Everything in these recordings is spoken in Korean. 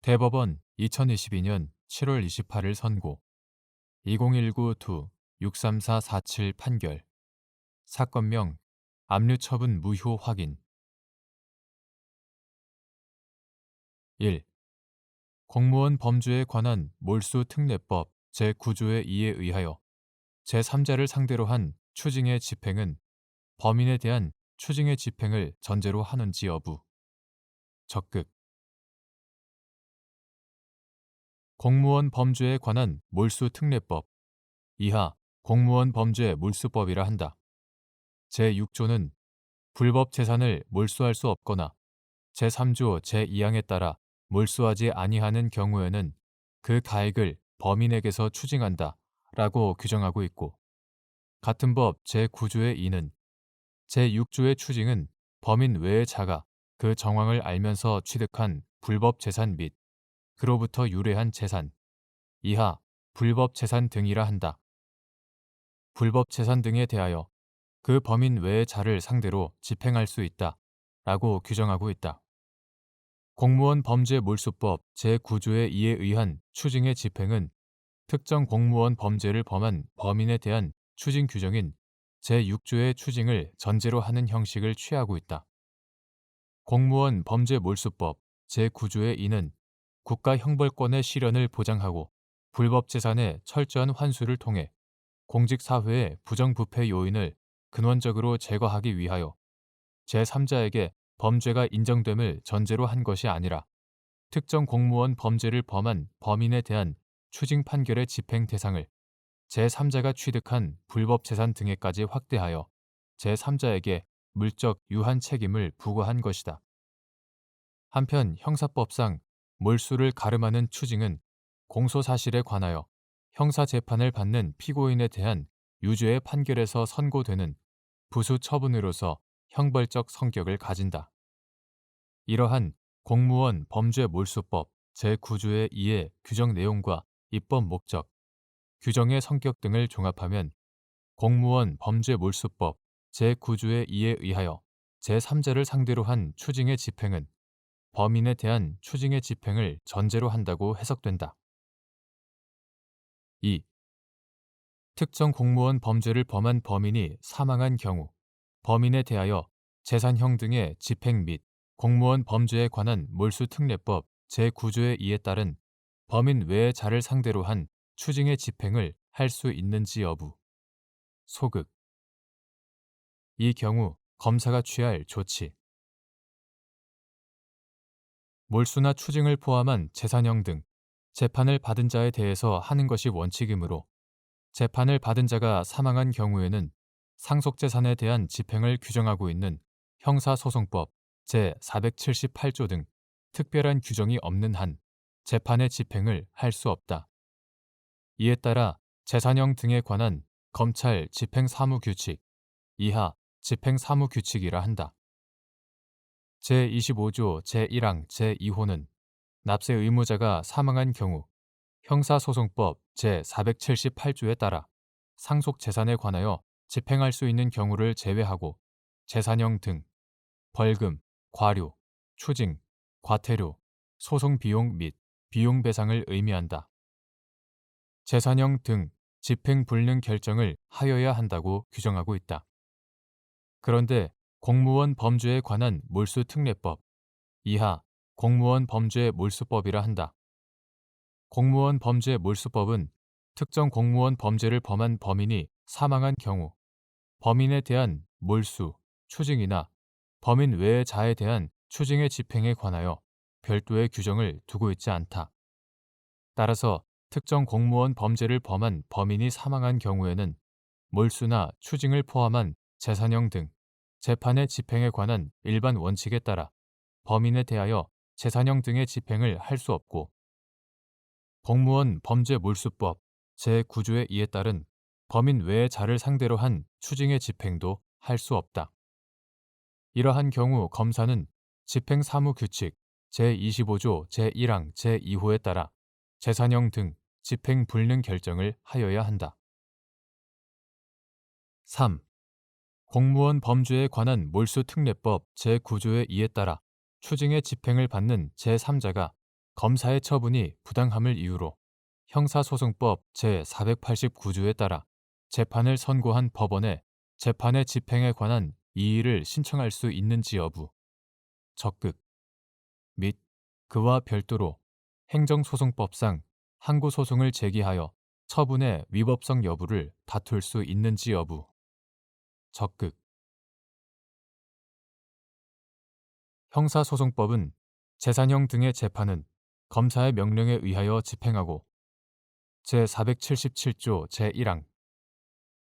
대법원 2022년 7월 28일 선고 2019-2-63447 판결 사건명 압류처분 무효 확인 1. 공무원 범죄에 관한 몰수특례법 제9조의 2에 의하여 제3자를 상대로 한 추징의 집행은 범인에 대한 추징의 집행을 전제로 하는지 여부 적극 공무원 범죄에 관한 몰수특례법 이하 공무원 범죄 몰수법이라 한다. 제6조는 불법 재산을 몰수할 수 없거나 제3조 제2항에 따라 몰수하지 아니하는 경우에는 그 가액을 범인에게서 추징한다 라고 규정하고 있고 같은 법 제9조의 2는 제6조의 추징은 범인 외의 자가 그 정황을 알면서 취득한 불법 재산 및 그로부터 유래한 재산, 이하 불법 재산 등이라 한다. 불법 재산 등에 대하여 그 범인 외의 자를 상대로 집행할 수 있다 라고 규정하고 있다. 공무원 범죄 몰수법 제9조의 2에 의한 추징의 집행은 특정 공무원 범죄를 범한 범인에 대한 추징 규정인 제6조의 추징을 전제로 하는 형식을 취하고 있다. 공무원 범죄 몰수법 제9조의 2는 국가 형벌권의 실현을 보장하고 불법 재산의 철저한 환수를 통해 공직사회의 부정부패 요인을 근원적으로 제거하기 위하여 제3자에게 범죄가 인정됨을 전제로 한 것이 아니라 특정 공무원 범죄를 범한 범인에 대한 추징 판결의 집행 대상을 제3자가 취득한 불법 재산 등에까지 확대하여 제3자에게 물적 유한 책임을 부과한 것이다. 한편 형사법상 몰수를 가름하는 추징은 공소사실에 관하여 형사재판을 받는 피고인에 대한 유죄의 판결에서 선고되는 부수 처분으로서 형벌적 성격을 가진다. 이러한 공무원 범죄 몰수법 제9조의 2의 규정 내용과 입법 목적, 규정의 성격 등을 종합하면 공무원 범죄 몰수법 제9조의 2에 의하여 제3자를 상대로 한 추징의 집행은 범인에 대한 추징의 집행을 전제로 한다고 해석된다. 2. 특정 공무원 범죄를 범한 범인이 사망한 경우 범인에 대하여 재산형 등의 집행 및 공무원 범죄에 관한 몰수특례법 제9조의 2에 따른 범인 외의 자를 상대로 한 추징의 집행을 할 수 있는지 여부. 소극. 이 경우 검사가 취할 조치. 몰수나 추징을 포함한 재산형 등 재판을 받은 자에 대해서 하는 것이 원칙이므로 재판을 받은 자가 사망한 경우에는 상속재산에 대한 집행을 규정하고 있는 형사소송법 제478조 등 특별한 규정이 없는 한 재판의 집행을 할 수 없다. 이에 따라 재산형 등에 관한 검찰 집행사무규칙 이하 집행사무규칙이라 한다. 제25조 제1항 제2호는 납세 의무자가 사망한 경우 형사소송법 제478조에 따라 상속재산에 관하여 집행할 수 있는 경우를 제외하고 재산형 등 벌금, 과료, 추징, 과태료, 소송비용 및 비용배상을 의미한다. 재산형 등 집행불능 결정을 하여야 한다고 규정하고 있다. 그런데 공무원 범죄에 관한 몰수특례법 이하 공무원 범죄 몰수법이라 한다. 공무원 범죄 몰수법은 특정 공무원 범죄를 범한 범인이 사망한 경우 범인에 대한 몰수, 추징이나 범인 외의 자에 대한 추징의 집행에 관하여 별도의 규정을 두고 있지 않다. 따라서 특정 공무원 범죄를 범한 범인이 사망한 경우에는 몰수나 추징을 포함한 재산형 등 재판의 집행에 관한 일반 원칙에 따라 범인에 대하여 재산형 등의 집행을 할 수 없고 공무원 범죄 몰수법 제9조의 2에 따른 범인 외의 자를 상대로 한 추징의 집행도 할 수 없다. 이러한 경우 검사는 집행사무규칙 제25조 제1항 제2호에 따라 재산형 등 집행불능 결정을 하여야 한다. 3. 공무원 범죄에 관한 몰수특례법 제9조의 2에 따라 추징의 집행을 받는 제3자가 검사의 처분이 부당함을 이유로 형사소송법 제489조에 따라 재판을 선고한 법원에 재판의 집행에 관한 이의를 신청할 수 있는지 여부, 적극 및 그와 별도로 행정소송법상 항고소송을 제기하여 처분의 위법성 여부를 다툴 수 있는지 여부, 적극. 형사소송법은 재산형 등의 재판은 검사의 명령에 의하여 집행하고 제477조 제1항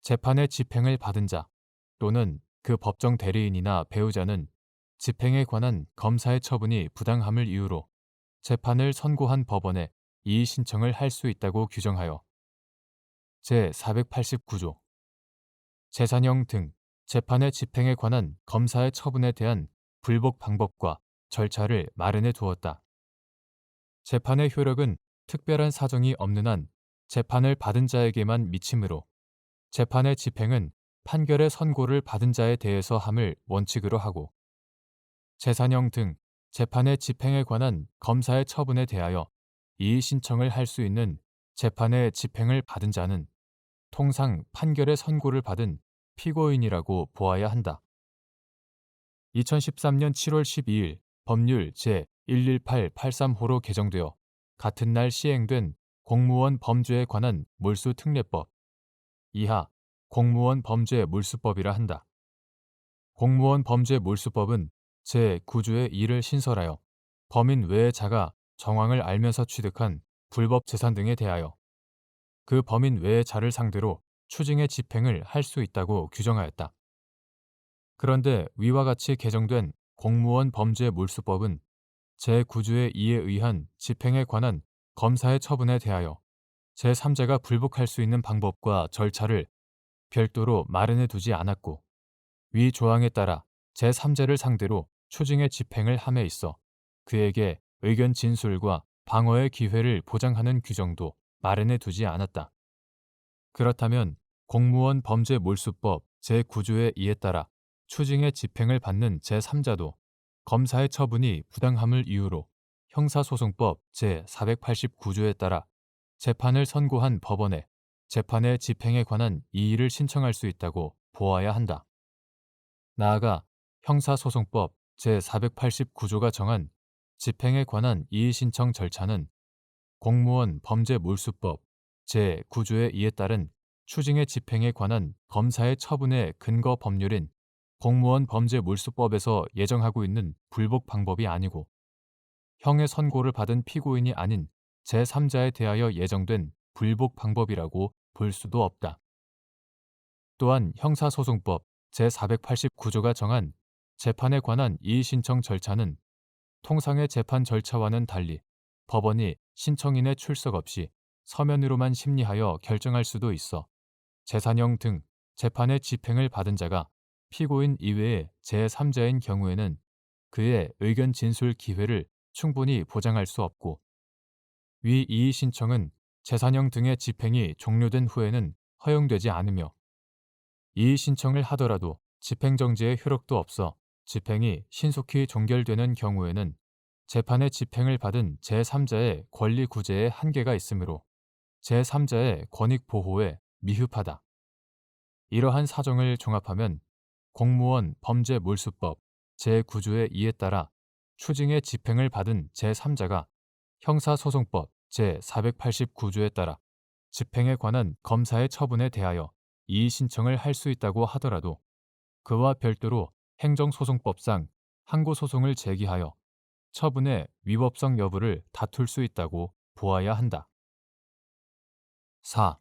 재판의 집행을 받은 자 또는 그 법정 대리인이나 배우자는 집행에 관한 검사의 처분이 부당함을 이유로 재판을 선고한 법원에 이의 신청을 할 수 있다고 규정하여 제489조 재산형 등 재판의 집행에 관한 검사의 처분에 대한 불복 방법과 절차를 마련해 두었다. 재판의 효력은 특별한 사정이 없는 한 재판을 받은 자에게만 미치므로 재판의 집행은 판결의 선고를 받은 자에 대해서 함을 원칙으로 하고 재산형 등 재판의 집행에 관한 검사의 처분에 대하여 이의 신청을 할 수 있는 재판의 집행을 받은 자는 통상 판결의 선고를 받은 피고인이라고 보아야 한다. 2013년 7월 12일 법률 제11883호로 개정되어 같은 날 시행된 공무원 범죄에 관한 몰수특례법 이하 공무원 범죄 몰수법이라 한다. 공무원 범죄 몰수법은 제9조의 2를 신설하여 범인 외의 자가 정황을 알면서 취득한 불법 재산 등에 대하여 그 범인 외의 자를 상대로 추징의 집행을 할 수 있다고 규정하였다. 그런데 위와 같이 개정된 공무원 범죄 몰수법은 제9조의 2에 의한 집행에 관한 검사의 처분에 대하여 제3자가 불복할 수 있는 방법과 절차를 별도로 마련해 두지 않았고 위 조항에 따라 제3자를 상대로 추징의 집행을 함에 있어 그에게 의견 진술과 방어의 기회를 보장하는 규정도 마련해 두지 않았다. 그렇다면 공무원 범죄 몰수법 제9조의 2에 따라 추징의 집행을 받는 제3자도 검사의 처분이 부당함을 이유로 형사소송법 제489조에 따라 재판을 선고한 법원에 재판의 집행에 관한 이의를 신청할 수 있다고 보아야 한다. 나아가 형사소송법 제489조가 정한 집행에 관한 이의 신청 절차는 공무원 범죄 몰수법 제9조의 2에 따른 추징의 집행에 관한 검사의 처분의 근거 법률인 공무원 범죄 몰수법에서 예정하고 있는 불복 방법이 아니고 형의 선고를 받은 피고인이 아닌 제3자에 대하여 예정된 불복 방법이라고 볼 수도 없다. 또한 형사소송법 제489조가 정한 재판에 관한 이의 신청 절차는 통상의 재판 절차와는 달리 법원이 신청인의 출석 없이 서면으로만 심리하여 결정할 수도 있어 재산형 등 재판의 집행을 받은 자가 피고인 이외의 제3자인 경우에는 그의 의견 진술 기회를 충분히 보장할 수 없고 위 이의 신청은 재산형 등의 집행이 종료된 후에는 허용되지 않으며 이의 신청을 하더라도 집행정지의 효력도 없어 집행이 신속히 종결되는 경우에는 재판의 집행을 받은 제3자의 권리 구제에 한계가 있으므로 제3자의 권익 보호에 미흡하다. 이러한 사정을 종합하면 공무원 범죄 몰수법 제9조의 2에 따라 추징의 집행을 받은 제3자가 형사소송법 제489조에 따라 집행에 관한 검사의 처분에 대하여 이의 신청을 할 수 있다고 하더라도 그와 별도로 행정소송법상 항고소송을 제기하여 처분의 위법성 여부를 다툴 수 있다고 보아야 한다. 4.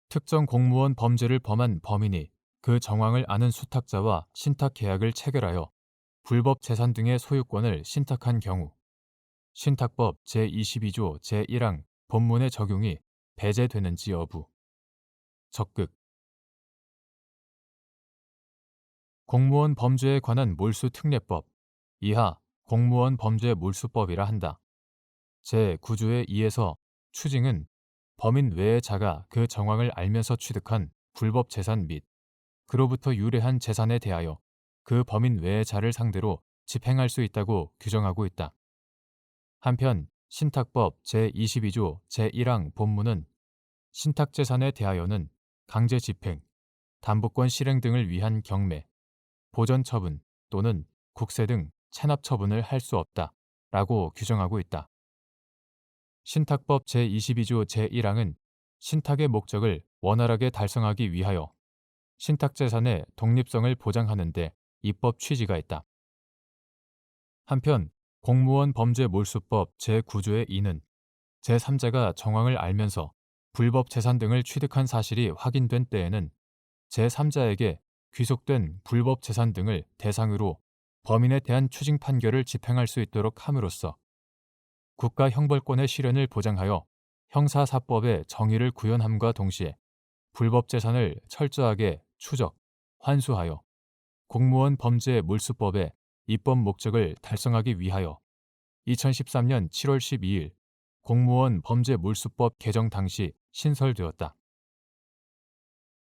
특정 공무원 범죄를 범한 범인이 그 정황을 아는 수탁자와 신탁계약을 체결하여 불법 재산 등의 소유권을 신탁한 경우 신탁법 제22조 제1항 본문의 적용이 배제되는지 여부. 적극 공무원 범죄에 관한 몰수특례법 이하 공무원 범죄 몰수법이라 한다. 제9조의 2에서 추징은 범인 외의 자가 그 정황을 알면서 취득한 불법 재산 및 그로부터 유래한 재산에 대하여 그 범인 외의 자를 상대로 집행할 수 있다고 규정하고 있다. 한편 신탁법 제22조 제1항 본문은 신탁재산에 대하여는 강제집행, 담보권 실행 등을 위한 경매, 보전처분 또는 국세 등 체납처분을 할 수 없다 라고 규정하고 있다. 신탁법 제22조 제1항은 신탁의 목적을 원활하게 달성하기 위하여 신탁재산의 독립성을 보장하는 데 입법 취지가 있다. 한편 공무원 범죄몰수법 제9조의 2는 제3자가 정황을 알면서 불법 재산 등을 취득한 사실이 확인된 때에는 제3자에게 귀속된 불법 재산 등을 대상으로 범인에 대한 추징 판결을 집행할 수 있도록 함으로써 국가 형벌권의 실현을 보장하여 형사사법의 정의를 구현함과 동시에 불법 재산을 철저하게 추적, 환수하여 공무원 범죄 몰수법의 입법 목적을 달성하기 위하여 2013년 7월 12일 공무원 범죄 몰수법 개정 당시 신설되었다.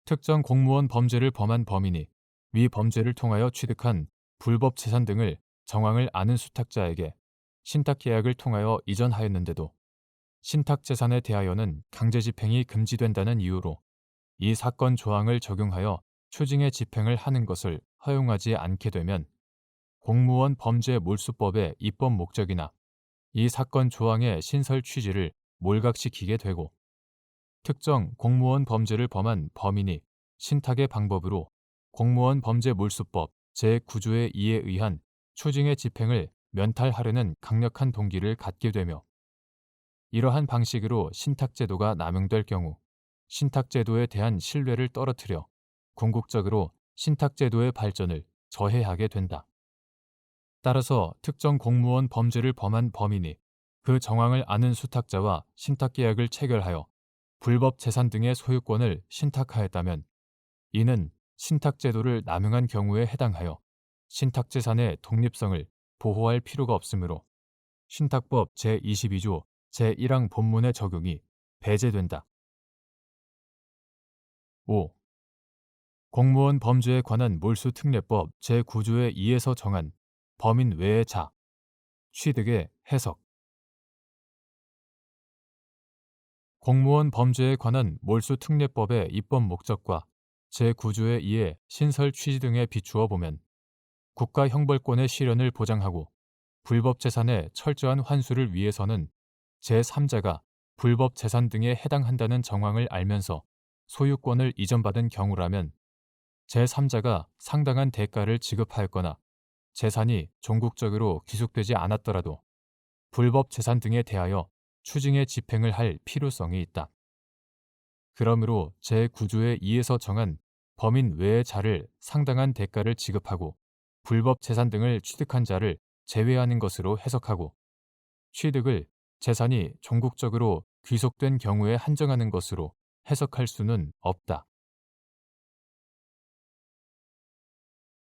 특정 공무원 범죄를 범한 범인이 위 범죄를 통하여 취득한 불법 재산 등을 정황을 아는 수탁자에게 신탁계약을 통하여 이전하였는데도 신탁재산에 대하여는 강제집행이 금지된다는 이유로 이 사건 조항을 적용하여 추징의 집행을 하는 것을 허용하지 않게 되면 공무원 범죄 몰수법의 입법 목적이나 이 사건 조항의 신설 취지를 몰각시키게 되고 특정 공무원 범죄를 범한 범인이 신탁의 방법으로 공무원 범죄 몰수법 제9조의 2에 의한 추징의 집행을 면탈하려는 강력한 동기를 갖게 되며 이러한 방식으로 신탁제도가 남용될 경우 신탁제도에 대한 신뢰를 떨어뜨려 궁극적으로 신탁제도의 발전을 저해하게 된다. 따라서 특정 공무원 범죄를 범한 범인이 그 정황을 아는 수탁자와 신탁계약을 체결하여 불법 재산 등의 소유권을 신탁하였다면 이는 신탁제도를 남용한 경우에 해당하여 신탁재산의 독립성을 보호할 필요가 없으므로 신탁법 제22조 제1항 본문의 적용이 배제된다. 5. 공무원 범죄에 관한 몰수특례법 제9조의 2에서 정한 범인 외의 자, 취득의 해석. 공무원 범죄에 관한 몰수특례법의 입법 목적과 제9조의 2의 신설 취지 등에 비추어 보면 국가 형벌권의 실현을 보장하고 불법 재산의 철저한 환수를 위해서는 제3자가 불법 재산 등에 해당한다는 정황을 알면서 소유권을 이전받은 경우라면 제3자가 상당한 대가를 지급하였거나 재산이 종국적으로 귀속되지 않았더라도 불법 재산 등에 대하여 추징의 집행을 할 필요성이 있다. 그러므로 제9조의 2에서 정한 범인 외의 자를 상당한 대가를 지급하고 불법 재산 등을 취득한 자를 제외하는 것으로 해석하고 취득을 재산이 종국적으로 귀속된 경우에 한정하는 것으로 해석할 수는 없다.